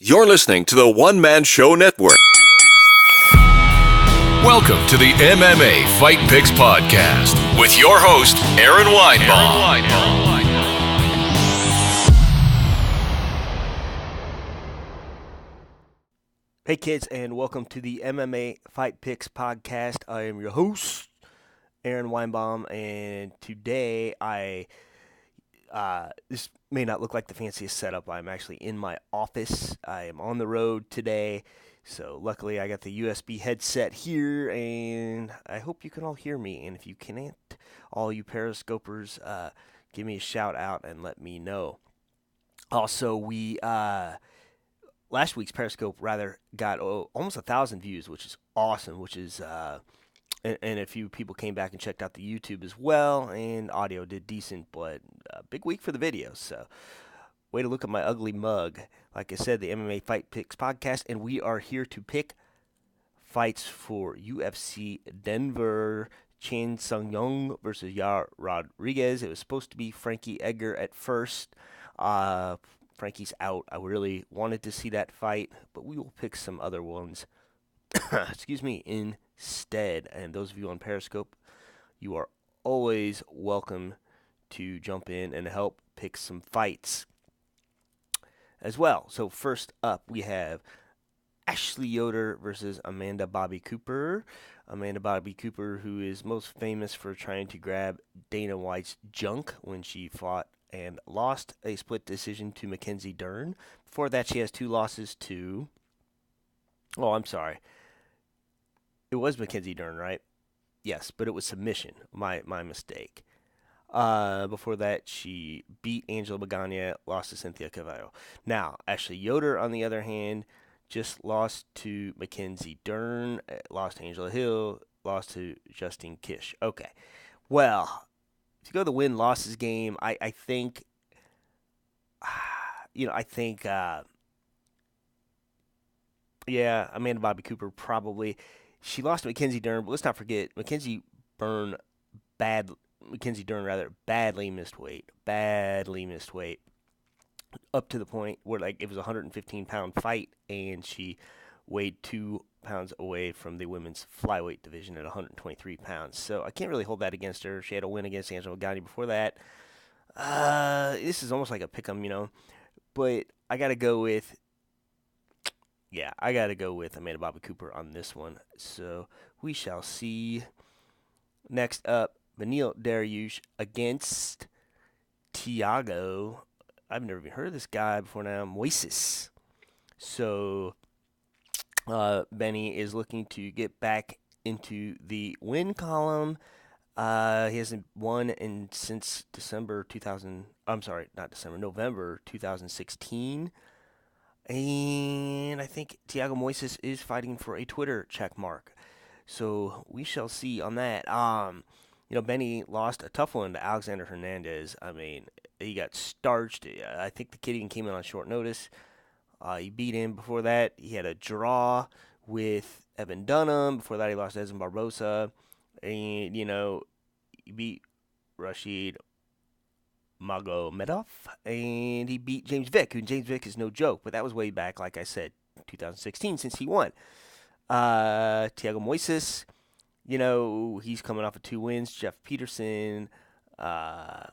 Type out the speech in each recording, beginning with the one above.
You're listening to the One Man Show Network. Welcome to the MMA Fight Picks podcast with your host, Aaron Weinbaum. Hey kids, and welcome to the MMA Fight Picks podcast. I am your host, Aaron Weinbaum, and today this may not look like the fanciest setup. I'm actually in my office. I am on the road today, so luckily I got the USB headset here, and I hope you can all hear me. And if you can't, all you Periscopers, give me a shout out and let me know. Also, last week's Periscope got almost 1,000 views, which is awesome. And a few people came back and checked out the YouTube as well, and audio did decent, but a big week for the videos. So, way to look at my ugly mug. Like I said, the MMA Fight Picks podcast, and we are here to pick fights for UFC Denver. Chang versus Yair Rodriguez. It was supposed to be Frankie Edgar at first. Frankie's out. I really wanted to see that fight, but we will pick some other ones. Instead. And those of you on Periscope, you are always welcome to jump in and help pick some fights as well. So first up, we have Ashley Yoder versus Amanda Bobby Cooper. Amanda Bobby Cooper, who is most famous for trying to grab Dana White's junk when she fought and lost a split decision to Mackenzie Dern. Before that, she has two losses to... Oh, I'm sorry. It was Mackenzie Dern, right? Yes, but it was submission. My mistake. Before that, she beat Angela Magana, lost to Cynthia Cavallo. Now, Ashley Yoder, on the other hand, just lost to Mackenzie Dern, lost to Angela Hill, lost to Justine Kish. Okay. Well, if you go to the win-losses game, I think, Amanda Bobby Cooper probably. She lost to Mackenzie Dern, but let's not forget, Mackenzie Dern badly missed weight. Up to the point where it was a 115-pound fight, and she weighed 2 pounds away from the women's flyweight division at 123 pounds. So I can't really hold that against her. She had a win against Angela Magana before that. This is almost like a pick'em, But I got to go with Amanda Bobby Cooper on this one. So we shall see. Next up, Beneil Dariush against Thiago. I've never even heard of this guy before now. Moises. So Benny is looking to get back into the win column. He hasn't won since November 2016. And I think Thiago Moises is fighting for a Twitter check mark. So we shall see on that. Benny lost a tough one to Alexander Hernandez. I mean, he got starched. I think the kid even came in on short notice. He beat him. Before that, he had a draw with Evan Dunham. Before that, he lost to Edson Barbosa. And, he beat Rashid Magomedov, and he beat James Vick, and James Vick is no joke, but that was way back, like I said, 2016, since he won. Thiago Moises, he's coming off of 2 wins. Jeff Peterson, Gleitz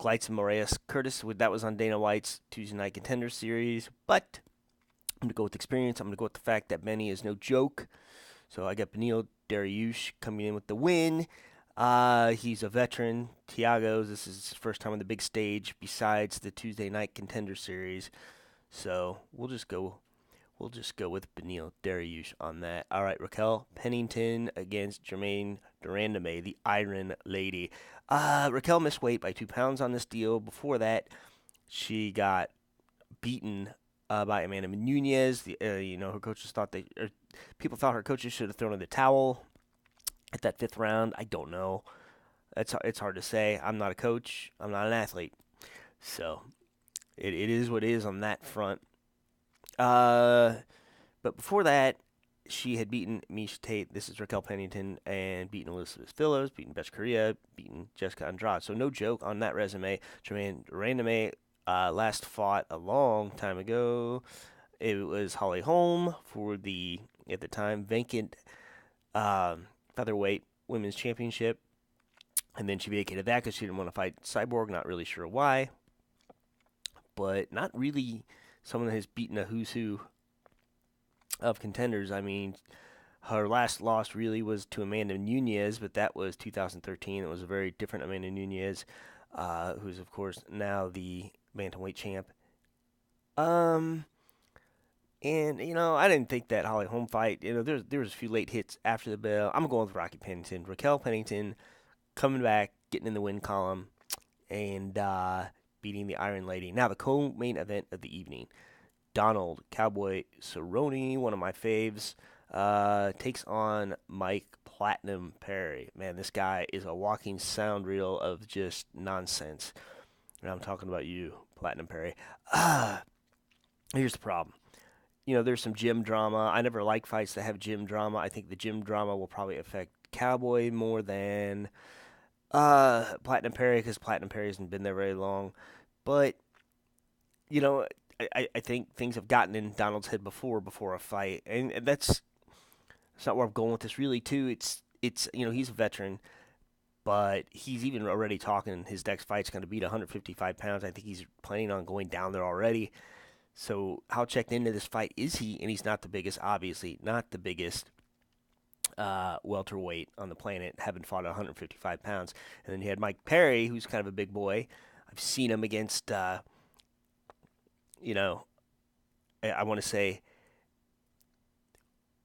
and Moraes Curtis, that was on Dana White's Tuesday Night Contender Series, but I'm going to go with experience. I'm going to go with the fact that Benny is no joke. So I got Beneil Dariush coming in with the win. He's a veteran. Thiago's, this is his first time on the big stage besides the Tuesday Night Contender Series. So we'll just go with Beneil Dariush on that. All right, Raquel Pennington against Germaine Durandame, the Iron Lady. Raquel missed weight by 2 pounds on this deal. Before that, she got beaten by Amanda Nunez. Her coaches people thought her coaches should have thrown in the towel at that 5th round. I don't know. It's hard to say. I'm not a coach. I'm not an athlete. So it is what it is on that front. But before that, she had beaten Miesha Tate. This is Raquel Pennington, and beaten Elizabeth Phillips, beaten Betch Correa, beaten Jessica Andrade. So no joke on that resume. Jermaine Durandame last fought a long time ago. It was Holly Holm for the, at the time, vacant featherweight women's championship. And then she vacated that because she didn't want to fight Cyborg. Not really sure why. But not really someone that has beaten a who's who of contenders. I mean, her last loss really was to Amanda Nunes, but that was 2013. It was a very different Amanda Nunes, who's, of course, now the bantamweight champ. And, I didn't think that Holly Holm fight, there was a few late hits after the bell. I'm going with Rocky Pennington. Raquel Pennington coming back, getting in the win column, and beating the Iron Lady. Now, the co-main event of the evening. Donald Cowboy Cerrone, one of my faves, takes on Mike Platinum Perry. Man, this guy is a walking sound reel of just nonsense. And I'm talking about you, Platinum Perry. Here's the problem. There's some gym drama. I never like fights that have gym drama. I think the gym drama will probably affect Cowboy more than Platinum Perry, because Platinum Perry hasn't been there very long. But, I think things have gotten in Donald's head before a fight, and that's not where I'm going with this really. Too, it's he's a veteran, but he's even already talking his next fight's going to beat 155 pounds. I think he's planning on going down there already. So how checked into this fight is he? And he's not the biggest, obviously, not the biggest welterweight on the planet, having fought at 155 pounds. And then you had Mike Perry, who's kind of a big boy. I've seen him against, I want to say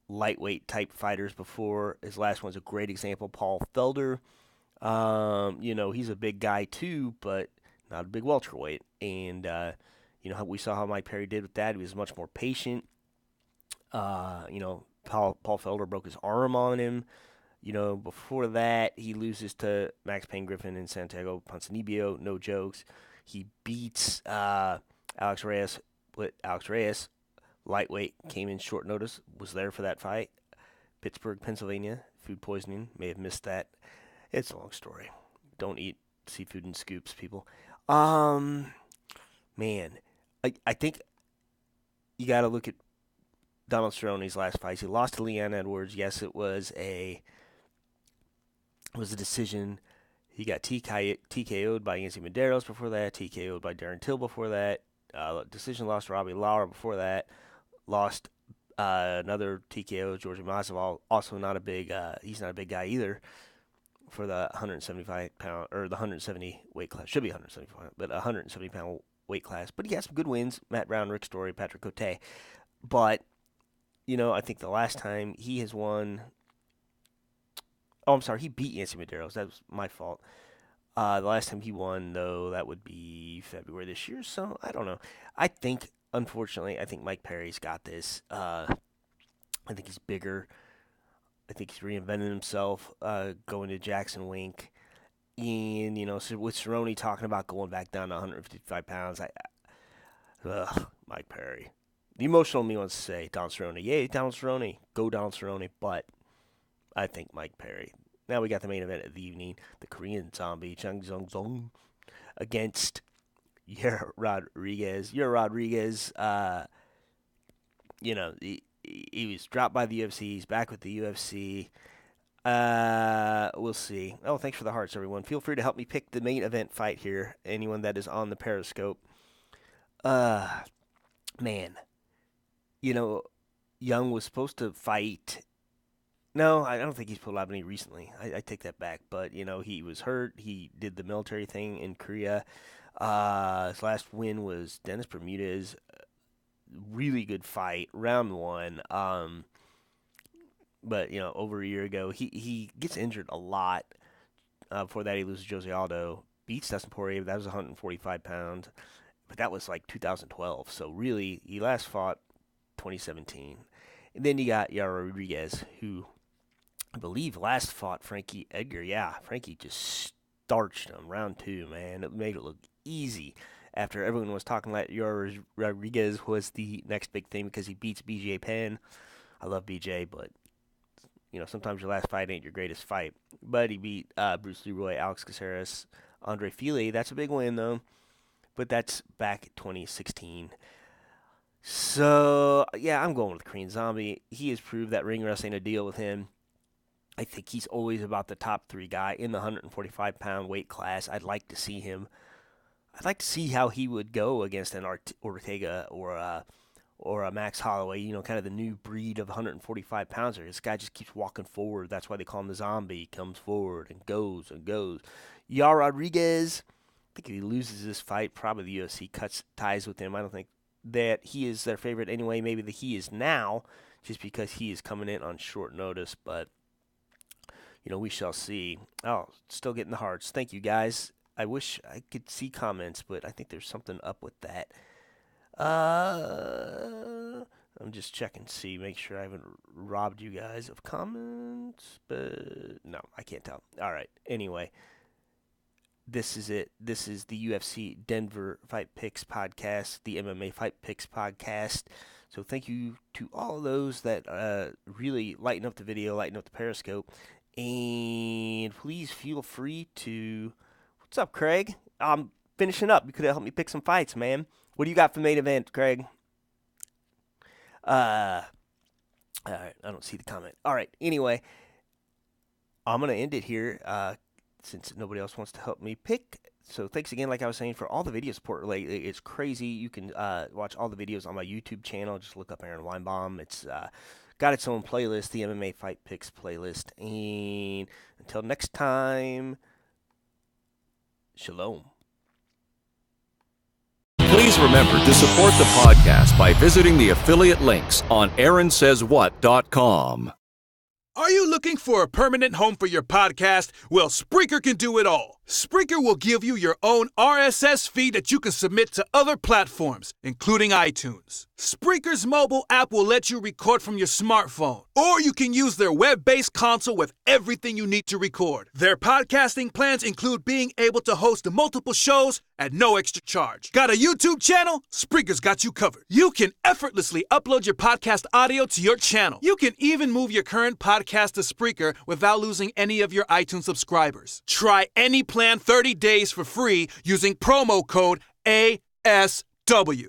lightweight type fighters before. His last one's a great example, Paul Felder. He's a big guy too, but not a big welterweight. And, how we saw how Mike Perry did with that. He was much more patient. Paul Felder broke his arm on him. Before that, he loses to Max Payne Griffin and Santiago Ponzinibbio. No jokes. He beats Alex Reyes. But Alex Reyes, lightweight, came in short notice, was there for that fight. Pittsburgh, Pennsylvania, food poisoning. May have missed that. It's a long story. Don't eat seafood in scoops, people. Man, I think you got to look at Donald Cerrone's last fight. He lost to Leon Edwards. Yes, it was a decision. He got TKO'd by Yancy Medeiros before that. TKO'd by Darren Till before that. Decision loss to Robbie Lawler before that. Lost another TKO, Georgi Masvidal. Also not a big. He's not a big guy either. For the 175 pound or the 170 weight class, should be 175, but 170 pound weight class. But he has some good wins: Matt Brown, Rick Story, Patrick Cote. But I think the last time he has won. Oh, I'm sorry, he beat Yancy Medeiros. That was my fault. The last time he won, though, that would be February this year. So I don't know. Unfortunately, I think Mike Perry's got this. I think he's bigger. I think he's reinvented himself, going to Jackson Wink. And, so with Cerrone talking about going back down to 155 pounds, Mike Perry. The emotional me wants to say Donald Cerrone. Yay, Donald Cerrone. Go Donald Cerrone. But I think Mike Perry. Now we got the main event of the evening. The Korean zombie, Chang against Yair Rodriguez. Yair Rodriguez, he was dropped by the UFC. He's back with the UFC. We'll see. Oh, thanks for the hearts, everyone. Feel free to help me pick the main event fight here. Anyone that is on the Periscope. Man. Jung was supposed to fight. No, I don't think he's pulled out any recently. I take that back. But, he was hurt. He did the military thing in Korea. His last win was Dennis Bermudez. Really good fight, round one. But over a year ago, he gets injured a lot. Before that, he loses Jose Aldo, beats Dustin Poirier. That was 145 pounds, but that was like 2012. So really, he last fought 2017, and then you got Yair Rodriguez, who I believe last fought Frankie Edgar. Yeah, Frankie just starched him round two. Man, it made it look easy. After everyone was talking like Yair Rodriguez was the next big thing because he beats BJ Penn. I love BJ, but sometimes your last fight ain't your greatest fight. But he beat Bruce Leroy, Alex Caceres, Andre Fili. That's a big win, though. but that's back in 2016. So, yeah, I'm going with Korean Zombie. He has proved that ring rust ain't a deal with him. I think he's always about the top 3 guy in the 145-pound weight class. I'd like to see him. I'd like to see how he would go against an Ortega or a Max Holloway, kind of the new breed of 145 pounder. This guy just keeps walking forward. That's why they call him the Zombie. He comes forward and goes and goes. Yair Rodriguez, I think if he loses this fight, probably the UFC cuts ties with him. I don't think that he is their favorite anyway. Maybe that he is now, just because he is coming in on short notice. But, we shall see. Oh, still getting the hearts. Thank you, guys. I wish I could see comments, but I think there's something up with that. I'm just checking to see, make sure I haven't robbed you guys of comments, but no, I can't tell. All right. Anyway, this is it. This is the UFC Denver Fight Picks podcast, the MMA Fight Picks podcast. So thank you to all of those that really lighten up the video, lighten up the Periscope, and please feel free to. What's up, Craig? I'm finishing up. You could have helped me pick some fights, man. What do you got for main event, Craig? All right, I don't see the comment. All right, anyway, I'm going to end it here since nobody else wants to help me pick. So thanks again, like I was saying, for all the video support lately. It's crazy. You can watch all the videos on my YouTube channel. Just look up Aaron Weinbaum. It's got its own playlist, the MMA Fight Picks playlist. And until next time, shalom. Please remember to support the podcast by visiting the affiliate links on AaronSaysWhat.com. Are you looking for a permanent home for your podcast? Well, Spreaker can do it all. Spreaker will give you your own RSS feed that you can submit to other platforms, including iTunes. Spreaker's mobile app will let you record from your smartphone, or you can use their web-based console with everything you need to record. Their podcasting plans include being able to host multiple shows at no extra charge. Got a YouTube channel? Spreaker's got you covered. You can effortlessly upload your podcast audio to your channel. You can even move your current podcast to Spreaker without losing any of your iTunes subscribers. Try any plan 30 days for free using promo code ASW.